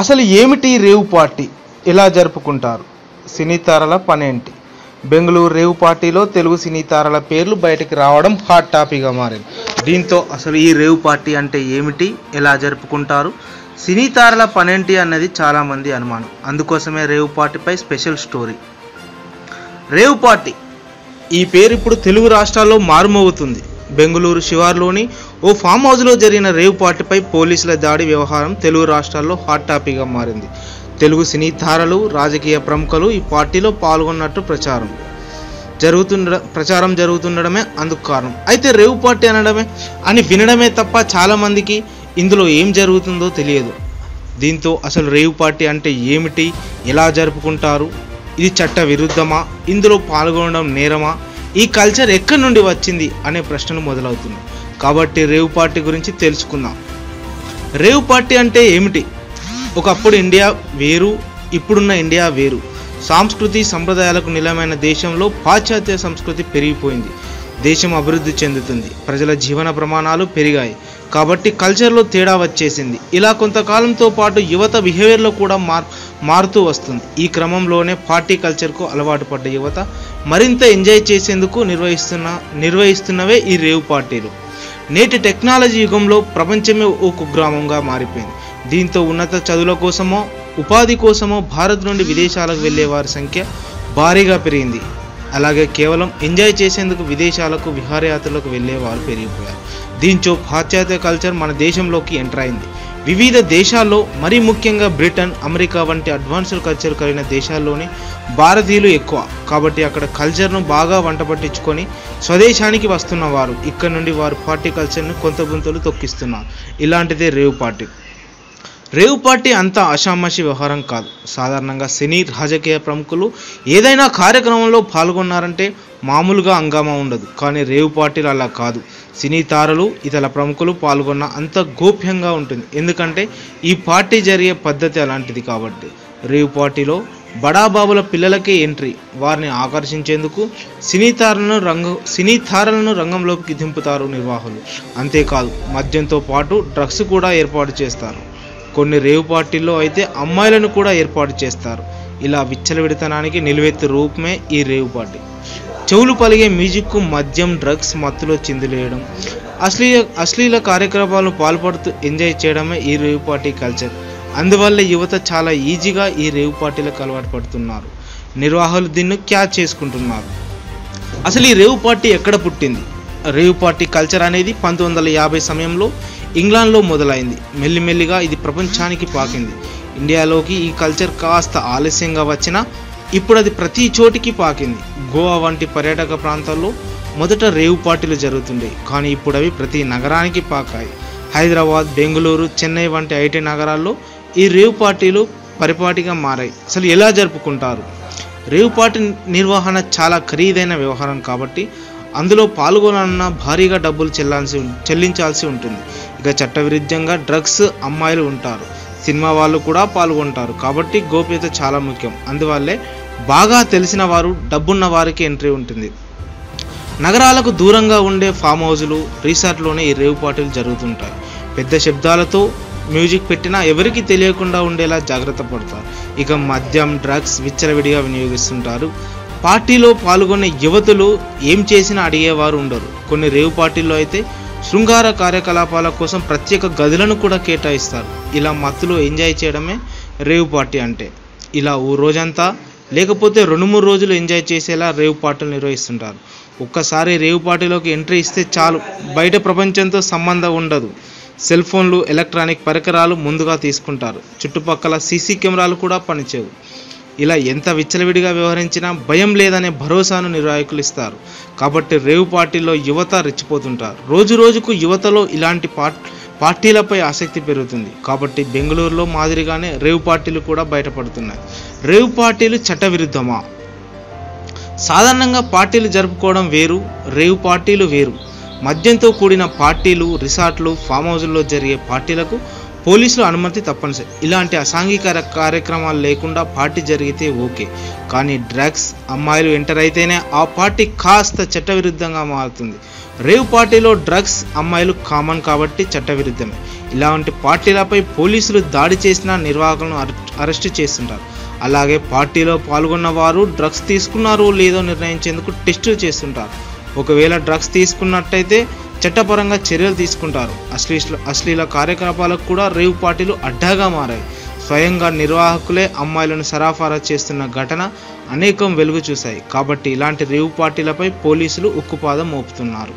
అసలు ఏమిటి rave party, ఎలా జరుపుకుంటారు, సినీ తారల పనేంటి? బెంగళూరు రేవ్ పార్టీలో తెలుగు సినీ తారల పేర్లు బయటకు రావడం హాట్ టాపిక్గా మారింది. దీంతో అసలు ఈ రేవ్ పార్టీ అంటే ఏమిటి, ఎలా జరుపుకుంటారు, సినీ తారల పనేంటి అన్నది చాలామంది అనుమానం. అందుకోసమే రేవ్ పార్టీపై స్పెషల్ స్టోరీ. రేవ్ పార్టీ ఈ పేరు ఇప్పుడు తెలుగు రాష్ట్రాల్లో మారుమోగుతుంది. బెంగళూరు శివార్లోని ఓ ఫామ్ హౌస్లో జరిగిన రేవ్ పార్టీపై పోలీసుల దాడి వ్యవహారం తెలుగు రాష్ట్రాల్లో హాట్ టాపిక్గా మారింది. తెలుగు సినీ తారలు, రాజకీయ ప్రముఖులు ఈ పార్టీలో పాల్గొన్నట్టు ప్రచారం జరుగుతుండడమే అందుకు కారణం. అయితే రేవ్ పార్టీ అని వినడమే తప్ప చాలామందికి ఇందులో ఏం జరుగుతుందో తెలియదు. దీంతో అసలు రేవ్ పార్టీ అంటే ఏమిటి, ఎలా జరుపుకుంటారు, ఇది చట్ట విరుద్ధమా, ఇందులో పాల్గొనడం నేరమా, ఈ కల్చర్ ఎక్కడి నుండి వచ్చింది అనే ప్రశ్నలు మొదలవుతున్నాయి. కాబట్టి రేవ్ పార్టీ గురించి తెలుసుకుందాం. రేవ్ పార్టీ అంటే ఏమిటి? ఒకప్పుడు ఇండియా వేరు, ఇప్పుడున్న ఇండియా వేరు. సంస్కృతి సంప్రదాయాలకు నిలమైన దేశంలో పాశ్చాత్య సంస్కృతి పెరిగిపోయింది. దేశం అభివృద్ధి చెందుతుంది, ప్రజల జీవన ప్రమాణాలు పెరిగాయి, కాబట్టి కల్చర్లో తేడా వచ్చేసింది. ఇలా కొంతకాలంతో పాటు యువత బిహేవియర్లో కూడా మారుతూ వస్తుంది. ఈ క్రమంలోనే పార్టీ కల్చర్కు అలవాటు పడ్డ యువత మరింత ఎంజాయ్ చేసేందుకు నిర్వహిస్తున్నవే ఈ రేవ్ పార్టీలు. నేటి టెక్నాలజీ యుగంలో ప్రపంచమే ఓ కుగ్రామంగా మారిపోయింది. దీంతో ఉన్నత చదువుల కోసమో ఉపాధి కోసమో భారత్ నుండి విదేశాలకు వెళ్ళే వారి సంఖ్య భారీగా పెరిగింది. అలాగే కేవలం ఎంజాయ్ చేసేందుకు విదేశాలకు విహారయాత్రలకు వెళ్ళేవారు పెరిగిపోయారు. దీంతో పాశ్చాత్య కల్చర్ మన దేశంలోకి ఎంటర్ అయింది. వివిధ దేశాల్లో, మరీ ముఖ్యంగా బ్రిటన్, అమెరికా వంటి అడ్వాన్స్డ్ కల్చర్ కలిగిన దేశాల్లోనే భారతీయులు ఎక్కువ. కాబట్టి అక్కడ కల్చర్ను బాగా వంట పట్టించుకొని స్వదేశానికి వస్తున్నవారు ఇక్కడ నుండి వారు పార్టీ కల్చర్ను కొంత గుంతలు తొక్కిస్తున్నారు. ఇలాంటిదే రేవ్ పార్టీ. రేవ్ పార్టీ అంతా ఆషామాషి వ్యవహారం కాదు. సాధారణంగా సినీ, రాజకీయ ప్రముఖులు ఏదైనా కార్యక్రమంలో పాల్గొన్నారంటే మామూలుగా హంగామా ఉండదు. కానీ రేవ్ పార్టీలు అలా కాదు. సినీ తారలు, ఇతర ప్రముఖులు పాల్గొన్న అంత గోప్యంగా ఉంటుంది. ఎందుకంటే ఈ పార్టీ జరిగే పద్ధతి అలాంటిది. కాబట్టి రేవ్ పార్టీలో బడాబాబుల పిల్లలకే ఎంట్రీ. వారిని ఆకర్షించేందుకు సినీ తారలను రంగంలోకి దింపుతారు నిర్వాహకులు. అంతేకాదు, మద్యంతో పాటు డ్రగ్స్ కూడా ఏర్పాటు చేస్తారు. కొన్ని రేవ్ పార్టీల్లో అయితే అమ్మాయిలను కూడా ఏర్పాటు చేస్తారు. ఇలా విచ్చలవిడితనానికి నిలువెత్తు రూపమే ఈ రేవ్ పార్టీ. చెవులు పలిగే మ్యూజిక్కు మద్యం, డ్రగ్స్ మత్తులో చిందులేయడం, అశ్లీల కార్యక్రమాలను పాల్పడుతూ ఎంజాయ్ చేయడమే ఈ రేవ్ పార్టీ కల్చర్. అందువల్ల యువత చాలా ఈజీగా ఈ రేవ్ పార్టీలకు అలవాటు పడుతున్నారు. నిర్వాహకులు దీన్ని క్యాచ్ చేసుకుంటున్నారు. అసలు ఈ రేవ్ పార్టీ ఎక్కడ పుట్టింది? రేవ్ పార్టీ కల్చర్ అనేది 1950 సమయంలో ఇంగ్లాండ్లో మొదలైంది. మెల్లిమెల్లిగా ఇది ప్రపంచానికి పాకింది. ఇండియాలోకి ఈ కల్చర్ కాస్త ఆలస్యంగా వచ్చినా ఇప్పుడు అది ప్రతి చోటికి పాకింది. గోవా వంటి పర్యాటక ప్రాంతాల్లో మొదట రేవ్ పార్టీలు జరుగుతుండే, కానీ ఇప్పుడు అవి ప్రతి నగరానికి పాకాయి. హైదరాబాద్, బెంగళూరు, చెన్నై వంటి ఐటీ నగరాల్లో ఈ రేవ్ పార్టీలు పరిపాటిగా మారాయి. అసలు ఎలా జరుపుకుంటారు? రేవ్ పార్టీ నిర్వహణ చాలా ఖరీదైన వ్యవహారం కాబట్టి అందులో పాల్గొనాలన్నా భారీగా డబ్బులు చెల్లించాల్సి ఉంటుంది. ఇక చట్టవిరుద్ధంగా డ్రగ్స్, అమ్మాయిలు ఉంటారు. సినిమా వాళ్ళు కూడా పాల్గొంటారు. కాబట్టి గోప్యత చాలా ముఖ్యం. అందువల్లే బాగా తెలిసిన వారు, డబ్బున్న వారికి ఎంట్రీ ఉంటుంది. నగరాలకు దూరంగా ఉండే ఫామ్ హౌజులు, రిసార్ట్లోనే ఈ రేవ్ పార్టీలు జరుగుతుంటాయి. పెద్ద శబ్దాలతో మ్యూజిక్ పెట్టినా ఎవరికి తెలియకుండా ఉండేలా జాగ్రత్త పడతారు. ఇక మద్యం, డ్రగ్స్ విచ్చలవిడిగా వినియోగిస్తుంటారు. పార్టీలో పాల్గొనే యువతులు ఏం చేసినా అడిగేవారు ఉండరు. కొన్ని రేవ్ పార్టీల్లో అయితే శృంగార కార్యకలాపాల కోసం ప్రత్యేక గదులను కూడా కేటాయిస్తారు. ఇలా మత్తులో ఎంజాయ్ చేయడమే రేవ్ పార్టీ అంటే. ఇలా ఓ రోజంతా లేకపోతే 2-3 రోజులు ఎంజాయ్ చేసేలా రేవ్ పార్టీలు నిర్వహిస్తుంటారు. ఒక్కసారి రేవ్ పార్టీలోకి ఎంట్రీ ఇస్తే చాలు, బయట ప్రపంచంతో సంబంధం ఉండదు. సెల్ ఫోన్లు, ఎలక్ట్రానిక్ పరికరాలు ముందుగా తీసుకుంటారు. చుట్టుపక్కల సీసీ కెమెరాలు కూడా పనిచేయవు. ఇలా ఎంత విచ్చలవిడిగా వ్యవహరించినా భయం లేదనే భరోసాను నిర్వాహకులు ఇస్తారు. కాబట్టి రేవ్ పార్టీలో యువత రెచ్చిపోతుంటారు. రోజు రోజుకు యువతలో ఇలాంటి పార్టీలపై ఆసక్తి పెరుగుతుంది. కాబట్టి బెంగళూరులో మాదిరిగానే రేవ్ పార్టీలు కూడా బయటపడుతున్నాయి. రేవ్ పార్టీలు చట్టవిరుద్ధమా? సాధారణంగా పార్టీలు జరుపుకోవడం వేరు, రేవ్ పార్టీలు వేరు. మద్యంతో కూడిన పార్టీలు, రిసార్ట్లు, ఫామ్ హౌజుల్లో జరిగే పార్టీలకు పోలీసులు అనుమతి తప్పనిసరి. ఇలాంటి అసాంఘిక కార్యక్రమాలు లేకుండా పార్టీ జరిగితే ఓకే. కానీ డ్రగ్స్, అమ్మాయిలు ఎంటర్ అయితేనే ఆ పార్టీ కాస్త చట్టవిరుద్ధంగా మారుతుంది. రేవ్ పార్టీలో డ్రగ్స్, అమ్మాయిలు కామన్ కాబట్టి చట్టవిరుద్ధమే. ఇలాంటి పార్టీలపై పోలీసులు దాడి చేసిన నిర్వాహకులను అరెస్టు చేస్తుంటారు. అలాగే పార్టీలో పాల్గొన్న వారు డ్రగ్స్ తీసుకున్నారో లేదో నిర్ణయించేందుకు టెస్టులు చేస్తుంటారు. ఒకవేళ డ్రగ్స్ తీసుకున్నట్టయితే చట్టపరంగా చర్యలు తీసుకుంటారు. అశ్లీల కార్యకలాపాలకు కూడా రేవ్ పార్టీలు అడ్డాగా మారాయి. స్వయంగా నిర్వాహకులే అమ్మాయిలను సరఫరా చేస్తున్న ఘటన అనేకం వెలుగు చూశాయి. కాబట్టి ఇలాంటి రేవ్ పార్టీలపై పోలీసులు ఉక్కుపాదం మోపుతున్నారు.